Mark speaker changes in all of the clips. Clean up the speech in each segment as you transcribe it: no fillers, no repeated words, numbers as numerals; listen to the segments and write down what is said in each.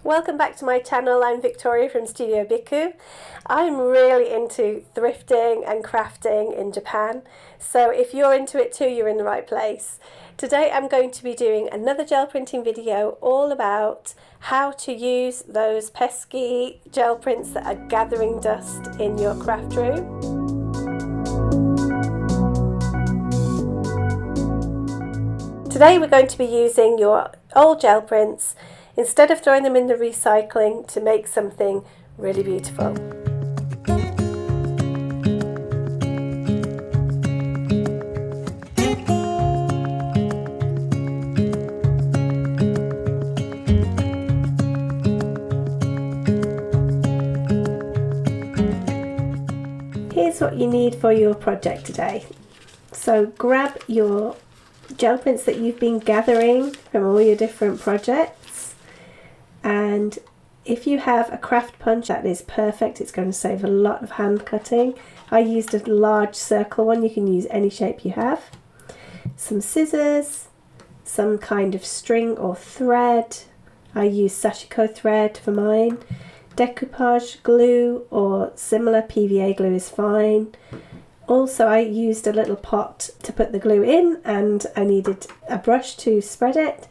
Speaker 1: Welcome back to my channel. I'm Victoria from Studio Biku. I'm really into thrifting and crafting in Japan, so if you're into it too, you're in the right place. Today I'm going to be doing another gel printing video all about how to use those pesky gel prints that are gathering dust in your craft room. Today we're going to be using your old gel prints instead of throwing them in the recycling to make something really beautiful. Here's what you need for your project today. So grab your gel prints that you've been gathering from all your different projects, and if you have a craft punch, that is perfect. It's going to save a lot of hand cutting. I used a large circle one. You can use any shape you have. Some scissors, some kind of string or thread. I use sashiko thread for mine. Decoupage glue or similar PVA glue is fine. Also, I used a little pot to put the glue in, and I needed a brush to spread it.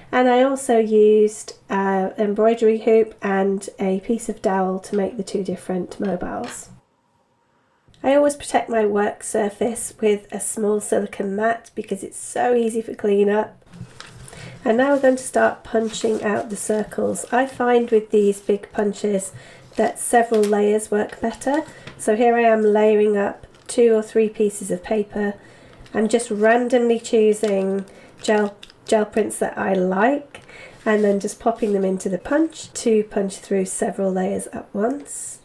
Speaker 1: And I also used an embroidery hoop and a piece of dowel to make the two different mobiles. I always protect my work surface with a small silicone mat because it's so easy for cleanup. And now we're going to start punching out the circles. I find with these big punches that several layers work better. So here I am layering up 2 or 3 pieces of paper and just randomly choosing gel prints that I like, and then just popping them into the punch to punch through several layers at once.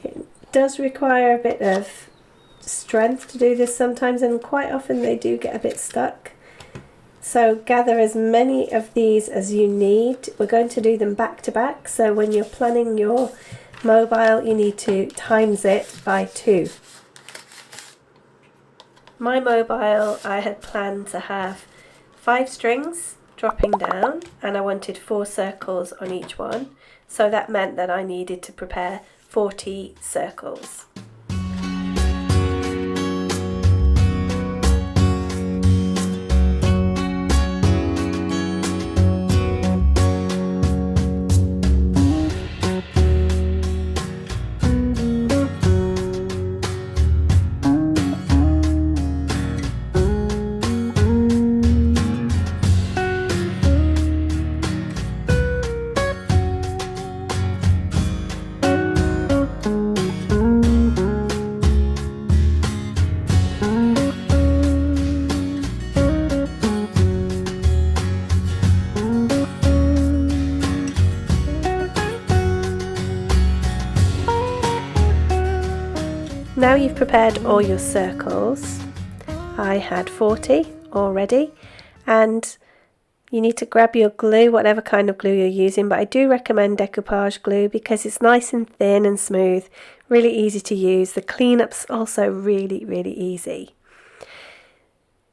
Speaker 1: It does require a bit of strength to do this sometimes, and quite often they do get a bit stuck. So gather as many of these as you need. We're going to do them back to back, so when you're planning your mobile you need to times it by 2. My mobile, I had planned to have 5 strings dropping down, and I wanted 4 circles on each one, so that meant that I needed to prepare 40 circles. Now you've prepared all your circles. I had 40 already, and you need to grab your glue, whatever kind of glue you're using, but I do recommend decoupage glue because it's nice and thin and smooth, really easy to use. The cleanup's also really easy.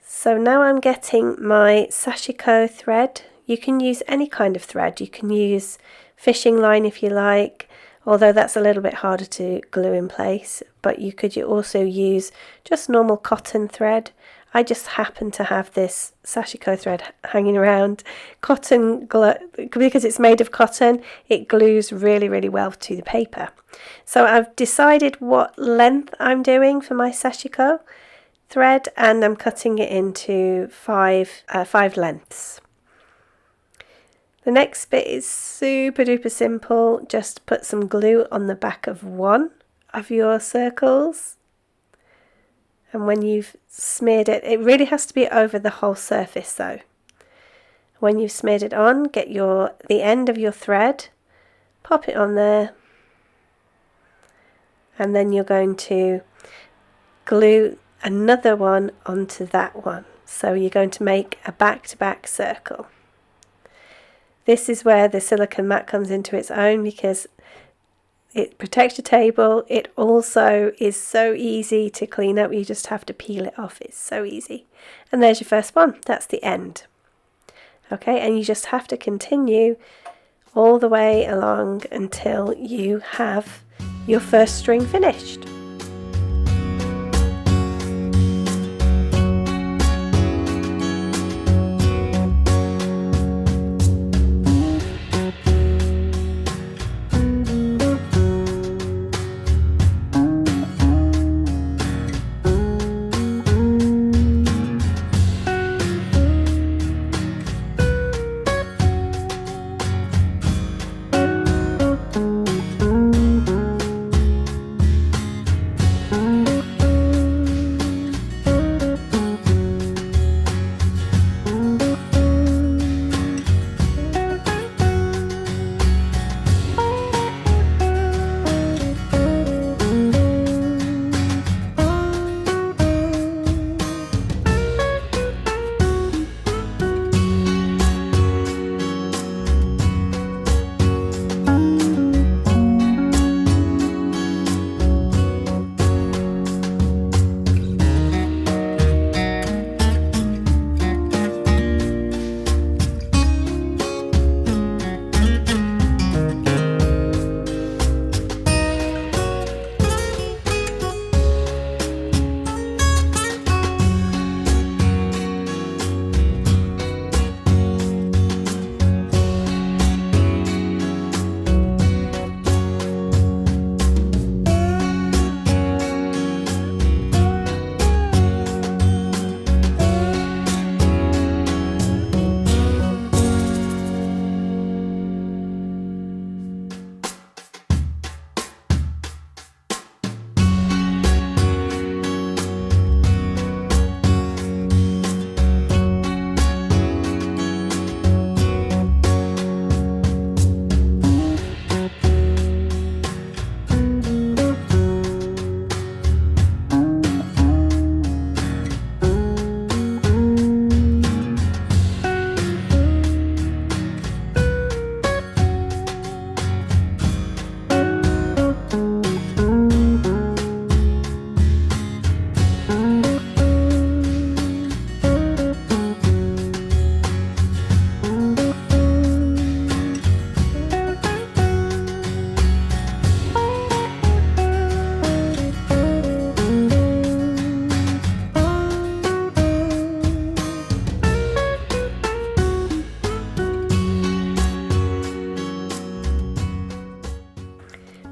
Speaker 1: So now I'm getting my sashiko thread. You can use any kind of thread. You can use fishing line if you like, although that's a little bit harder to glue in place, but you could also use just normal cotton thread. I just happen to have this sashiko thread hanging around. Cotton glue, because it's made of cotton, it glues really well to the paper. So I've decided what length I'm doing for my sashiko thread, and I'm cutting it into 5 lengths. The next bit is super duper simple. Just put some glue on the back of one of your circles, and when you've smeared it, it really has to be over the whole surface though. When you've smeared it on, get the end of your thread, pop it on there, and then you're going to glue another one onto that one. So you're going to make a back-to-back circle. This is where the silicone mat comes into its own because it protects your table. It also is so easy to clean up. You just have to peel it off. It's so easy. And there's your first one. That's the end. Okay, and you just have to continue all the way along until you have your first string finished.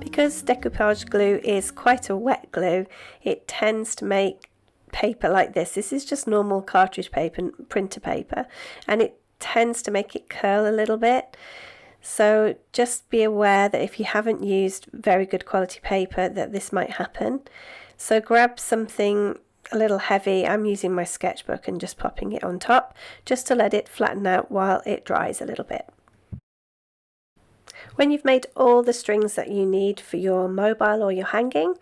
Speaker 1: Because decoupage glue is quite a wet glue, it tends to make paper like this. This is just normal cartridge paper, printer paper, and it tends to make it curl a little bit. So just be aware that if you haven't used very good quality paper, that this might happen. So grab something a little heavy. I'm using my sketchbook and just popping it on top just to let it flatten out while it dries a little bit. When you've made all the strings that you need for your mobile or your hanging,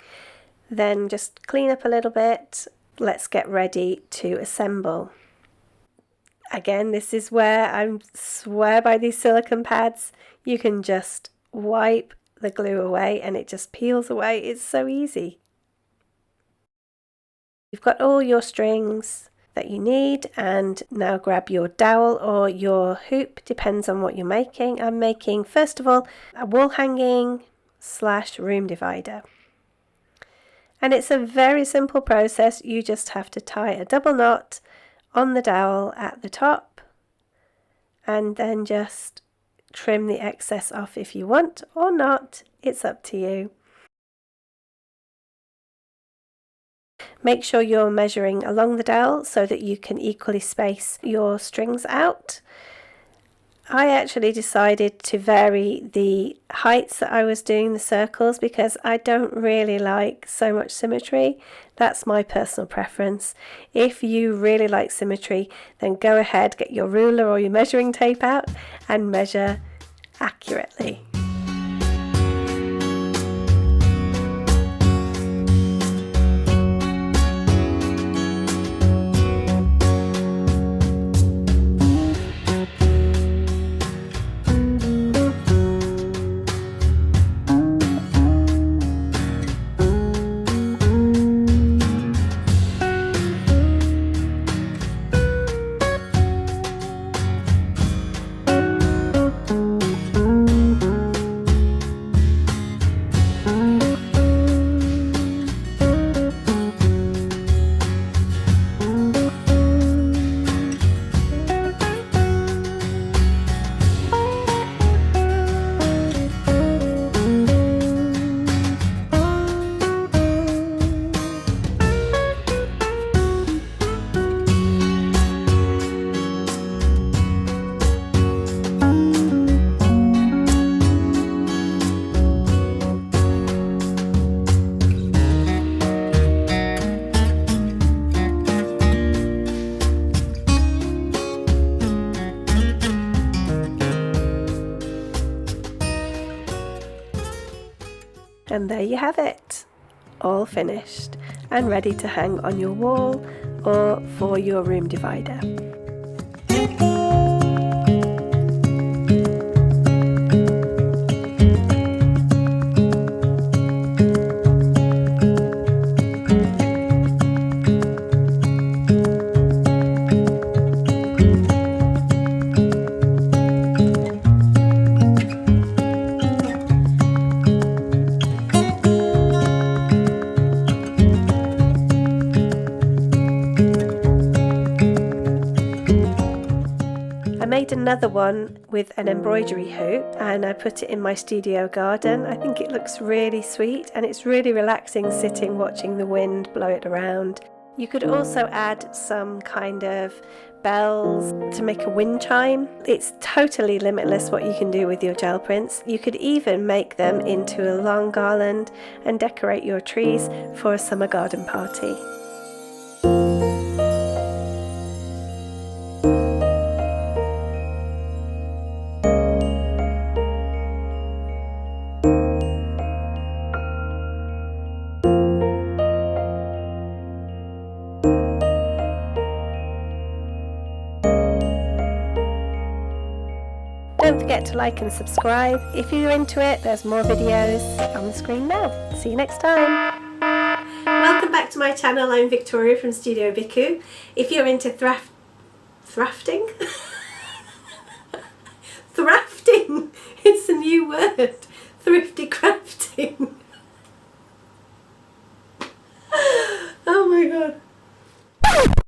Speaker 1: then just clean up a little bit. Let's get ready to assemble. Again, this is where I swear by these silicone pads. You can just wipe the glue away and it just peels away. It's so easy. You've got all your strings that you need, and now grab your dowel or your hoop, depends on what you're making. I'm making, first of all, a wall hanging / room divider. And it's a very simple process. You just have to tie a double knot on the dowel at the top and then just trim the excess off if you want or not. It's up to you. Make sure you're measuring along the dowel so that you can equally space your strings out. I actually decided to vary the heights that I was doing the circles because I don't really like so much symmetry. That's my personal preference. If you really like symmetry, then go ahead, get your ruler or your measuring tape out and measure accurately. And there you have it, all finished and ready to hang on your wall or for your room divider. I made another one with an embroidery hoop and I put it in my studio garden. I think it looks really sweet and it's really relaxing sitting watching the wind blow it around. You could also add some kind of bells to make a wind chime. It's totally limitless what you can do with your gel prints. You could even make them into a long garland and decorate your trees for a summer garden party. Don't forget to like and subscribe. If you're into it, there's more videos on the screen now. See you next time. Welcome back to my channel. I'm Victoria from Studio Biku. If you're into thrafting, thrafting, it's a new word. Thrifty